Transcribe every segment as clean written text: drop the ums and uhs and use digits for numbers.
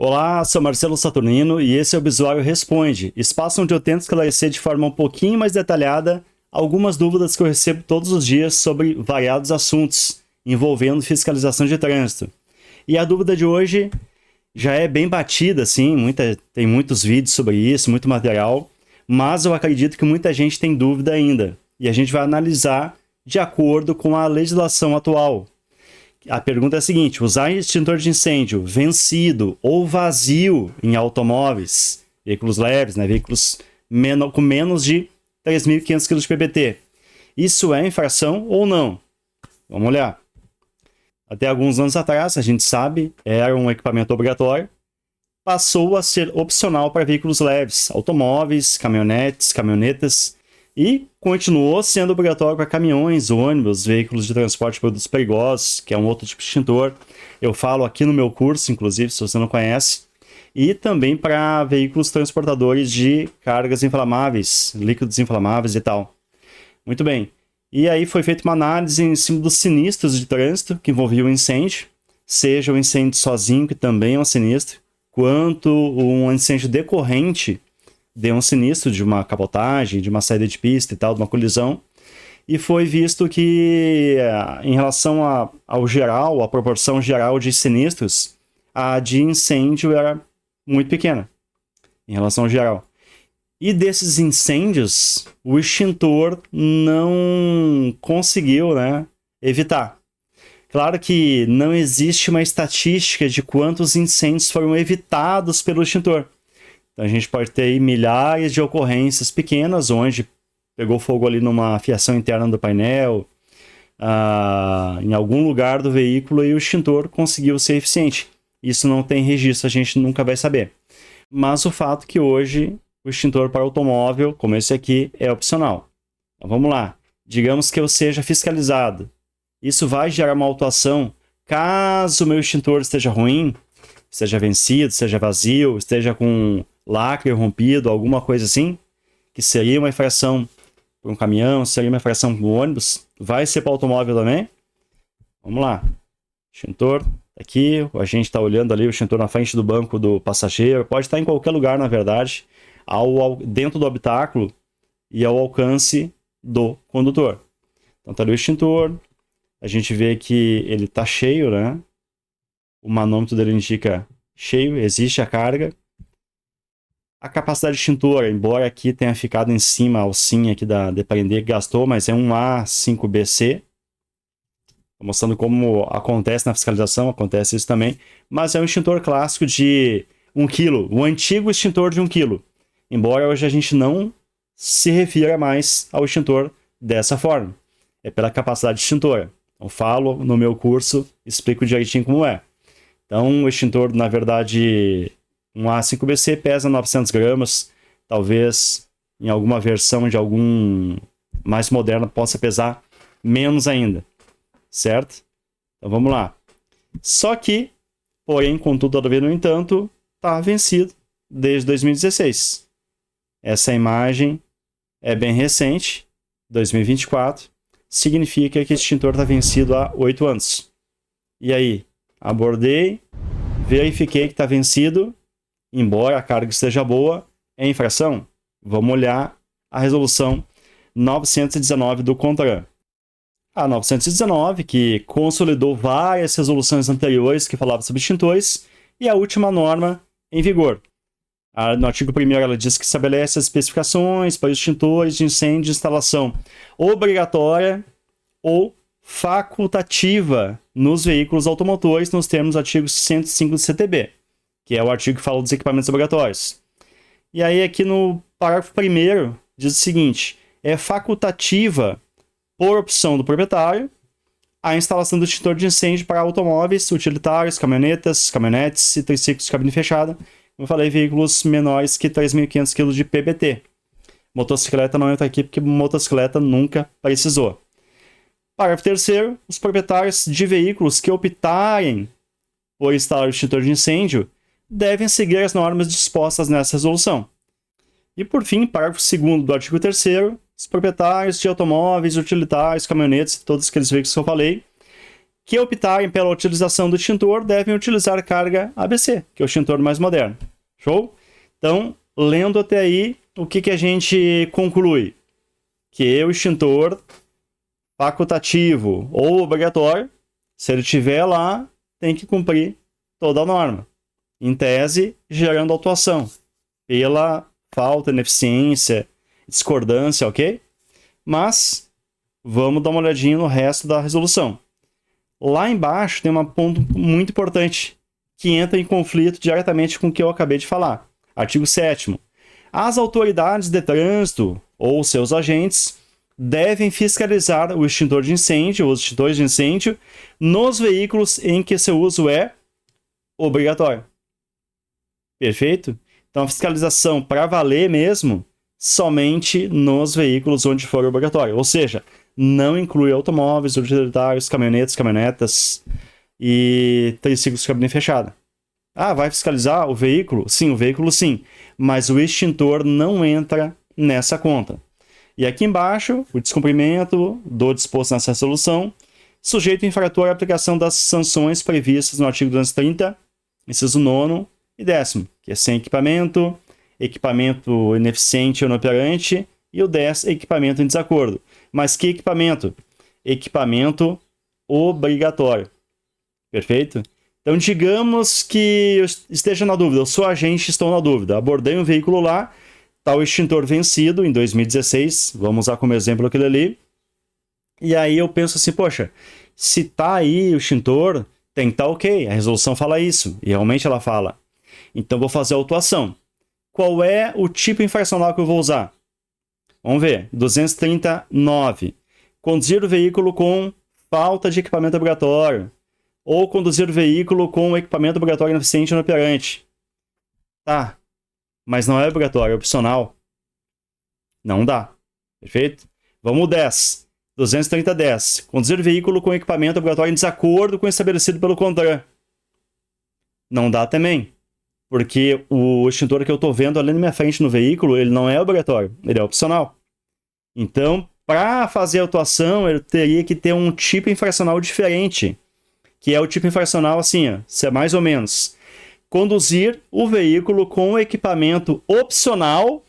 Olá, sou Marcelo Saturnino e esse é o Bisuário Responde, espaço onde eu tento esclarecer de forma um pouquinho mais detalhada algumas dúvidas que eu recebo todos os dias sobre variados assuntos envolvendo fiscalização de trânsito. E a dúvida de hoje já é bem batida, assim, tem muitos vídeos sobre isso, muito material, mas eu acredito que muita gente tem dúvida ainda. E a gente vai analisar de acordo com a legislação atual. A pergunta é a seguinte: usar extintor de incêndio vencido ou vazio em automóveis, veículos leves, veículos com menos de 3.500 kg de PBT, isso é infração ou não? Vamos olhar. Até alguns anos atrás, a gente sabe, era um equipamento obrigatório, passou a ser opcional para veículos leves, automóveis, caminhonetes, caminhonetas, e continuou sendo obrigatório para caminhões, ônibus, veículos de transporte de produtos perigosos, que é um outro tipo de extintor. Eu falo aqui no meu curso, inclusive, se você não conhece. E também para veículos transportadores de cargas inflamáveis, líquidos inflamáveis e tal. Muito bem. E aí foi feita uma análise em cima dos sinistros de trânsito que envolviam o incêndio, seja o incêndio sozinho, que também é um sinistro, quanto um incêndio decorrente de um sinistro, de uma capotagem, de uma saída de pista e tal, de uma colisão, e foi visto que, em relação ao geral, a proporção geral de sinistros, a de incêndio era muito pequena, em relação ao geral. E desses incêndios, o extintor não conseguiu, evitar. Claro que não existe uma estatística de quantos incêndios foram evitados pelo extintor. Então a gente pode ter aí milhares de ocorrências pequenas, onde pegou fogo ali numa fiação interna do painel, em algum lugar do veículo, e o extintor conseguiu ser eficiente. Isso não tem registro, a gente nunca vai saber. Mas o fato é que hoje o extintor para automóvel, como esse aqui, é opcional. Então vamos lá. Digamos que eu seja fiscalizado. Isso vai gerar uma autuação caso o meu extintor esteja ruim, esteja vencido, esteja vazio, esteja com lacre rompido, alguma coisa assim, que seria uma infração para um caminhão, seria uma infração para um ônibus, vai ser para o automóvel também? Vamos lá. Extintor aqui, a gente está olhando ali o extintor na frente do banco do passageiro, pode estar em qualquer lugar, na verdade, dentro do habitáculo e ao alcance do condutor. Então está ali o extintor, a gente vê que ele está cheio, O manômetro dele indica cheio, existe a carga. A capacidade extintora, embora aqui tenha ficado em cima a alcinha aqui da Deprender, que gastou, mas é um A5BC. Mostrando como acontece na fiscalização, acontece isso também. Mas é um extintor clássico de 1 kg, o antigo extintor de 1 kg. Embora hoje a gente não se refira mais ao extintor dessa forma. É pela capacidade extintora. Eu falo no meu curso, explico direitinho como é. Então, o extintor, na verdade, um A5BC pesa 900 gramas. Talvez em alguma versão de algum mais moderna possa pesar menos ainda. Certo? Então, vamos lá. Só que, porém, contudo, todavia, no entanto, está vencido desde 2016. Essa imagem é bem recente, 2024. Significa que esse extintor está vencido há 8 anos. E aí? Abordei, verifiquei que está vencido, embora a carga esteja boa, é infração? Vamos olhar a resolução 919 do CONTRAN. A 919, que consolidou várias resoluções anteriores que falavam sobre extintores, e a última norma em vigor. No artigo 1º, ela diz que estabelece as especificações para os extintores de incêndio de instalação obrigatória ou facultativa nos veículos automotores, nos termos do artigo 105 do CTB, que é o artigo que fala dos equipamentos obrigatórios. E aí, aqui no parágrafo 1º, diz o seguinte: é facultativa, por opção do proprietário, a instalação do extintor de incêndio para automóveis, utilitários, caminhonetas, caminhonetes e triciclos de cabine fechada, como eu falei, veículos menores que 3.500 kg de PBT. Motocicleta não entra aqui porque motocicleta nunca precisou. Parágrafo 3º, os proprietários de veículos que optarem por instalar o extintor de incêndio devem seguir as normas dispostas nessa resolução. E por fim, parágrafo 2º do artigo 3º, os proprietários de automóveis, utilitários, caminhonetes, todos aqueles veículos que eu falei, que optarem pela utilização do extintor devem utilizar carga ABC, que é o extintor mais moderno. Show? Então, lendo até aí, o que a gente conclui? Que o extintor facultativo ou obrigatório, se ele estiver lá, tem que cumprir toda a norma. Em tese, gerando autuação pela falta, ineficiência, discordância, ok? Mas, vamos dar uma olhadinha no resto da resolução. Lá embaixo tem um ponto muito importante, que entra em conflito diretamente com o que eu acabei de falar. Artigo 7º. As autoridades de trânsito ou seus agentes devem fiscalizar o extintor de incêndio ou os extintores de incêndio nos veículos em que seu uso é obrigatório. Perfeito? Então, a fiscalização para valer mesmo, somente nos veículos onde for obrigatório. Ou seja, não inclui automóveis, utilitários, caminhonetes, caminhonetas e triciclos de cabine fechada. Ah, vai fiscalizar o veículo? Sim, o veículo sim. Mas o extintor não entra nessa conta. E aqui embaixo, o descumprimento do disposto nessa resolução, sujeito infrator à aplicação das sanções previstas no artigo 230, inciso 9º e 10º, que é sem equipamento, equipamento ineficiente ou inoperante, e o 10, equipamento em desacordo. Mas que equipamento? Equipamento obrigatório. Perfeito? Então, digamos que eu esteja na dúvida, eu sou agente, estou na dúvida. Abordei um veículo lá, está o extintor vencido em 2016, vamos usar como exemplo aquele ali. E aí eu penso assim, poxa, se está aí o extintor, tem que estar ok. A resolução fala isso, e realmente ela fala. Então, vou fazer a autuação. Qual é o tipo infracional que eu vou usar? Vamos ver. 239. Conduzir o veículo com falta de equipamento obrigatório. Ou conduzir o veículo com equipamento obrigatório ineficiente ou inoperante. Tá. Mas não é obrigatório, é opcional. Não dá. Perfeito? Vamos 10. 230-10. Conduzir o veículo com equipamento obrigatório em desacordo com o estabelecido pelo CONTRAN. Não dá também. Porque o extintor que eu estou vendo ali na minha frente no veículo, ele não é obrigatório, ele é opcional. Então, para fazer a autuação, eu teria que ter um tipo infracional diferente, que é o tipo infracional assim, ó, se é mais ou menos conduzir o veículo com equipamento opcional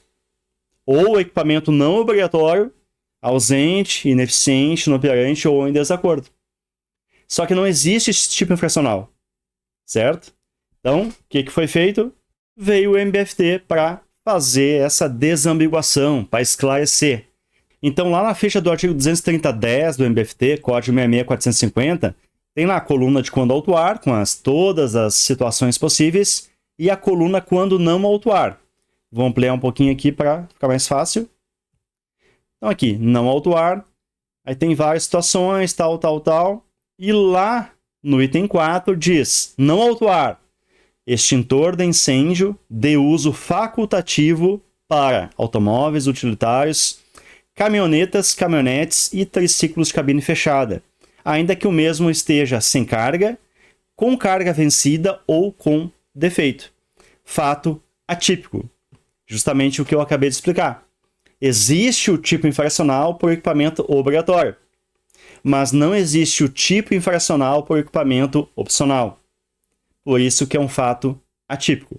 ou equipamento não obrigatório, ausente, ineficiente, inoperante ou em desacordo. Só que não existe esse tipo infracional, certo? Então, o que foi feito? Veio o MBFT para fazer essa desambiguação, para esclarecer. Então, lá na ficha do artigo 230-10 do MBFT, código 66450, tem lá a coluna de quando autuar, com todas as situações possíveis, e a coluna quando não autuar. Vou ampliar um pouquinho aqui para ficar mais fácil. Então, aqui, não autuar, aí tem várias situações, tal. E lá no item 4 diz, não autuar, extintor de incêndio de uso facultativo para automóveis utilitários, caminhonetas, caminhonetes e triciclos de cabine fechada, ainda que o mesmo esteja sem carga, com carga vencida ou com defeito. Fato atípico. Justamente o que eu acabei de explicar. Existe o tipo infracional por equipamento obrigatório, mas não existe o tipo infracional por equipamento opcional. Por isso que é um fato atípico.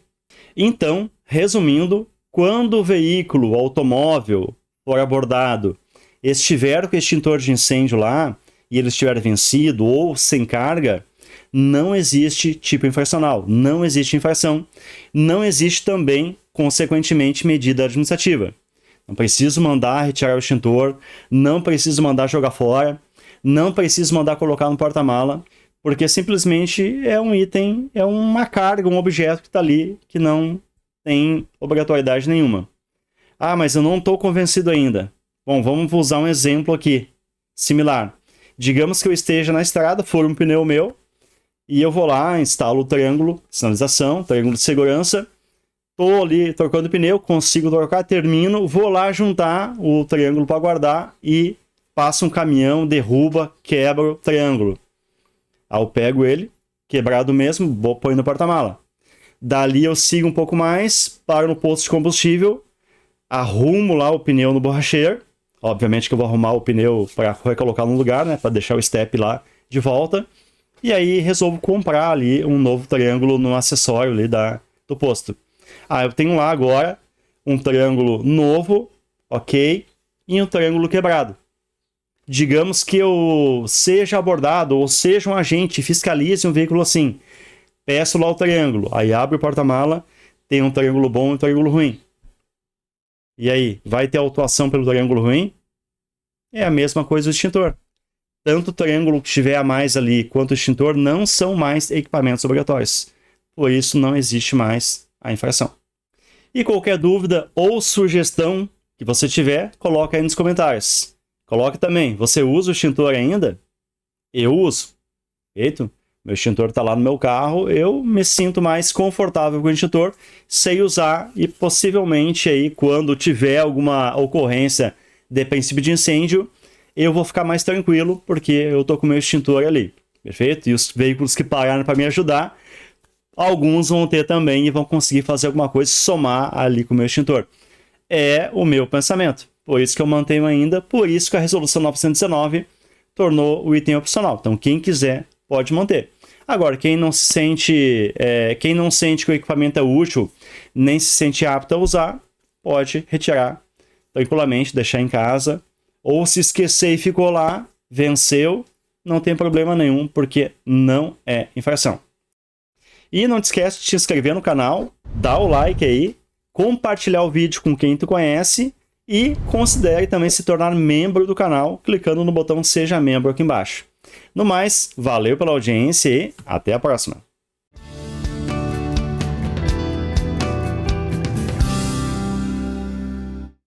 Então, resumindo, quando o veículo, o automóvel, for abordado, estiver com extintor de incêndio lá, e ele estiver vencido ou sem carga, não existe tipo infracional, não existe infração, não existe também, consequentemente, medida administrativa. Não preciso mandar retirar o extintor, não preciso mandar jogar fora, não preciso mandar colocar no porta-mala, porque simplesmente é um item, é uma carga, um objeto que está ali, que não tem obrigatoriedade nenhuma. Ah, mas eu não estou convencido ainda. Bom, vamos usar um exemplo aqui, similar. Digamos que eu esteja na estrada, for um pneu meu, e eu vou lá, instalo o triângulo, sinalização, triângulo de segurança, estou ali trocando o pneu, consigo trocar, termino, vou lá juntar o triângulo para guardar e passa um caminhão, derruba, quebra o triângulo. Aí eu pego ele, quebrado mesmo, põe no porta-mala. Dali eu sigo um pouco mais, paro no posto de combustível, arrumo lá o pneu no borracheiro. Obviamente que eu vou arrumar o pneu para recolocar no lugar, né, para deixar o step lá de volta. e aí resolvo comprar ali um novo triângulo no acessório ali do posto. Eu tenho lá agora um triângulo novo, ok, e um triângulo quebrado. Digamos que eu seja abordado ou seja um agente, fiscalize um veículo assim. Peço lá o triângulo, aí abre o porta-mala, tem um triângulo bom e um triângulo ruim. E aí, vai ter autuação pelo triângulo ruim? É a mesma coisa do extintor. Tanto o triângulo que tiver a mais ali quanto o extintor não são mais equipamentos obrigatórios. Por isso não existe mais a infração. E qualquer dúvida ou sugestão que você tiver, coloca aí nos comentários. Coloque também, você usa o extintor ainda? Eu uso. Perfeito? Meu extintor está lá no meu carro, eu me sinto mais confortável com o extintor, sei usar e possivelmente aí quando tiver alguma ocorrência de princípio de incêndio, eu vou ficar mais tranquilo porque eu estou com o meu extintor ali. Perfeito? E os veículos que pararam para me ajudar, alguns vão ter também e vão conseguir fazer alguma coisa, somar ali com o meu extintor. É o meu pensamento. Por isso que eu mantenho ainda, por isso que a resolução 919 tornou o item opcional. Então, quem quiser pode manter. Agora, quem não sente que o equipamento é útil, nem se sente apto a usar, pode retirar tranquilamente, deixar em casa, ou se esquecer e ficou lá, venceu, não tem problema nenhum, porque não é infração. E não te esquece de te inscrever no canal, dar o like aí, compartilhar o vídeo com quem tu conhece e considere também se tornar membro do canal, clicando no botão Seja Membro aqui embaixo. No mais, valeu pela audiência e até a próxima!